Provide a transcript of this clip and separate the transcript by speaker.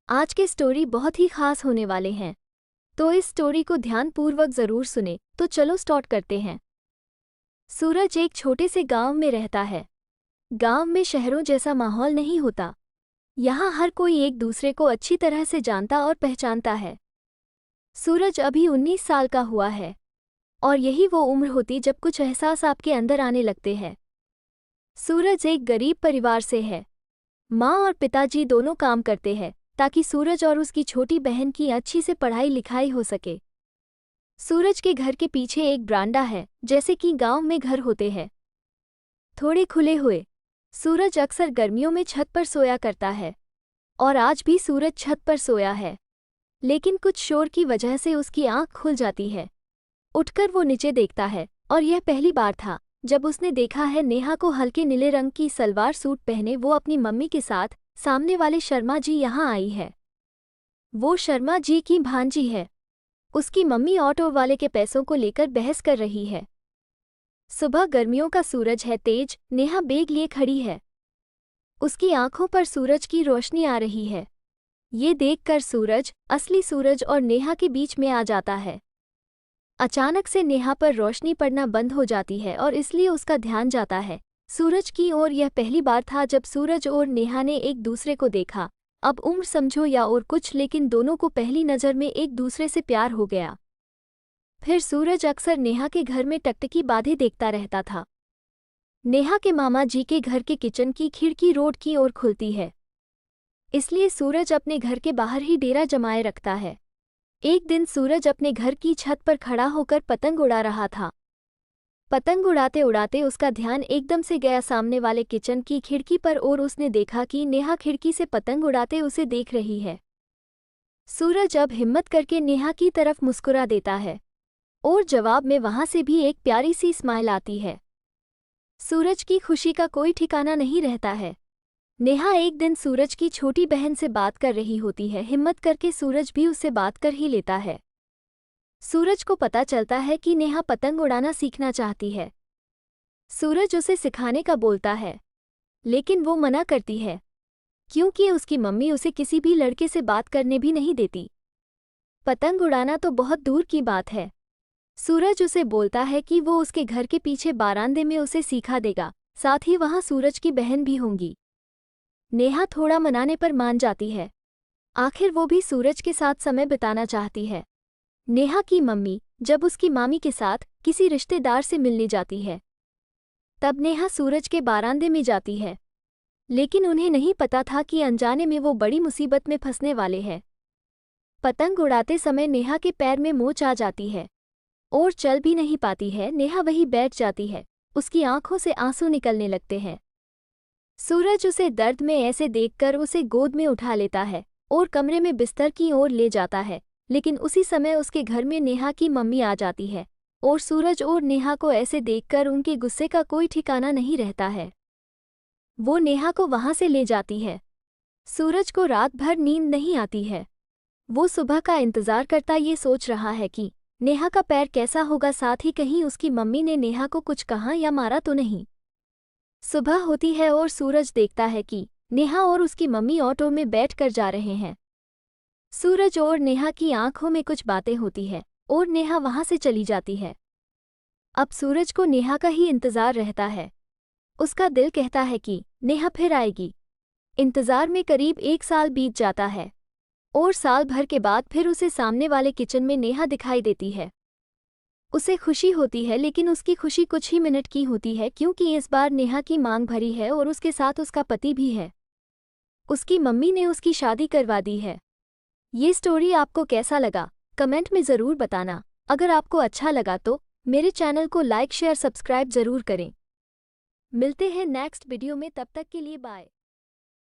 Speaker 1: आज के स्टोरी बहुत ही खास होने वाले हैं, तो इस स्टोरी को ध्यानपूर्वक जरूर सुने। तो चलो स्टार्ट करते हैं। सूरज एक छोटे से गांव में रहता है। गांव में शहरों जैसा माहौल नहीं होता। यहाँ हर कोई एक दूसरे को अच्छी तरह से जानता और पहचानता है। सूरज अभी 19 साल का हुआ है और यही वो उम्र होती जब कुछ एहसास आपके अंदर आने लगते हैं। सूरज एक गरीब परिवार से है। माँ और पिताजी दोनों काम करते हैं ताकि सूरज और उसकी छोटी बहन की अच्छी से पढ़ाई लिखाई हो सके। सूरज के घर के पीछे एक बरामदा है, जैसे कि गांव में घर होते हैं, थोड़े खुले हुए। सूरज अक्सर गर्मियों में छत पर सोया करता है और आज भी सूरज छत पर सोया है, लेकिन कुछ शोर की वजह से उसकी आंख खुल जाती है। उठकर वो नीचे देखता है और यह पहली बार था जब उसने देखा है नेहा को हल्के नीले रंग की सलवार सूट पहने वो अपनी मम्मी के साथ सामने वाले शर्मा जी यहाँ आई है। वो शर्मा जी की भांजी है। उसकी मम्मी ऑटो वाले के पैसों को लेकर बहस कर रही है। सुबह गर्मियों का सूरज है तेज। नेहा बैग लिए खड़ी है। उसकी आंखों पर सूरज की रोशनी आ रही है। ये देखकर सूरज, असली सूरज और नेहा के बीच में आ जाता है। अचानक से नेहा पर रोशनी पड़ना बंद हो जाती है और इसलिए उसका ध्यान जाता है सूरज की ओर। यह पहली बार था जब सूरज और नेहा ने एक दूसरे को देखा। अब उम्र समझो या और कुछ, लेकिन दोनों को पहली नज़र में एक दूसरे से प्यार हो गया। फिर सूरज अक्सर नेहा के घर में टकटकी बांधे देखता रहता था। नेहा के मामा जी के घर के किचन की खिड़की रोड की ओर खुलती है, इसलिए सूरज अपने घर के बाहर ही डेरा जमाए रखता है। एक दिन सूरज अपने घर की छत पर खड़ा होकर पतंग उड़ा रहा था। पतंग उड़ाते उड़ाते उसका ध्यान एकदम से गया सामने वाले किचन की खिड़की पर और उसने देखा कि नेहा खिड़की से पतंग उड़ाते उसे देख रही है। सूरज अब हिम्मत करके नेहा की तरफ मुस्कुरा देता है और जवाब में वहां से भी एक प्यारी सी स्माइल आती है। सूरज की खुशी का कोई ठिकाना नहीं रहता है। नेहा एक दिन सूरज की छोटी बहन से बात कर रही होती है। हिम्मत करके सूरज भी उससे बात कर ही लेता है। सूरज को पता चलता है कि नेहा पतंग उड़ाना सीखना चाहती है। सूरज उसे सिखाने का बोलता है, लेकिन वो मना करती है क्योंकि उसकी मम्मी उसे किसी भी लड़के से बात करने भी नहीं देती। पतंग उड़ाना तो बहुत दूर की बात है। सूरज उसे बोलता है कि वो उसके घर के पीछे बारांदे में उसे सिखा देगा, साथ ही वहाँ सूरज की बहन भी होंगी। नेहा थोड़ा मनाने पर मान जाती है। आखिर वो भी सूरज के साथ समय बिताना चाहती है। नेहा की मम्मी जब उसकी मामी के साथ किसी रिश्तेदार से मिलने जाती है, तब नेहा सूरज के बारांदे में जाती है, लेकिन उन्हें नहीं पता था कि अनजाने में वो बड़ी मुसीबत में फंसने वाले हैं। पतंग उड़ाते समय नेहा के पैर में मोच आ जाती है और चल भी नहीं पाती है। नेहा वहीं बैठ जाती है। उसकी आंखों से आंसू निकलने लगते हैं। सूरज उसे दर्द में ऐसे देखकर उसे गोद में उठा लेता है और कमरे में बिस्तर की ओर ले जाता है, लेकिन उसी समय उसके घर में नेहा की मम्मी आ जाती है और सूरज और नेहा को ऐसे देखकर उनके गुस्से का कोई ठिकाना नहीं रहता है। वो नेहा को वहां से ले जाती है। सूरज को रात भर नींद नहीं आती है। वो सुबह का इंतजार करता ये सोच रहा है कि नेहा का पैर कैसा होगा, साथ ही कहीं उसकी मम्मी ने नेहा को कुछ कहा या मारा तो नहीं। सुबह होती है और सूरज देखता है कि नेहा और उसकी मम्मी ऑटो में बैठकर जा रहे हैं। सूरज और नेहा की आंखों में कुछ बातें होती है और नेहा वहां से चली जाती है। अब सूरज को नेहा का ही इंतजार रहता है। उसका दिल कहता है कि नेहा फिर आएगी। इंतजार में करीब 1 साल बीत जाता है और साल भर के बाद फिर उसे सामने वाले किचन में नेहा दिखाई देती है। उसे खुशी होती है, लेकिन उसकी खुशी कुछ ही मिनट की होती है क्योंकि इस बार नेहा की मांग भरी है और उसके साथ उसका पति भी है। उसकी मम्मी ने उसकी शादी करवा दी है। ये स्टोरी आपको कैसा लगा कमेंट में ज़रूर बताना। अगर आपको अच्छा लगा तो मेरे चैनल को लाइक शेयर सब्सक्राइब ज़रूर करें। मिलते हैं नेक्स्ट वीडियो में, तब तक के लिए बाय।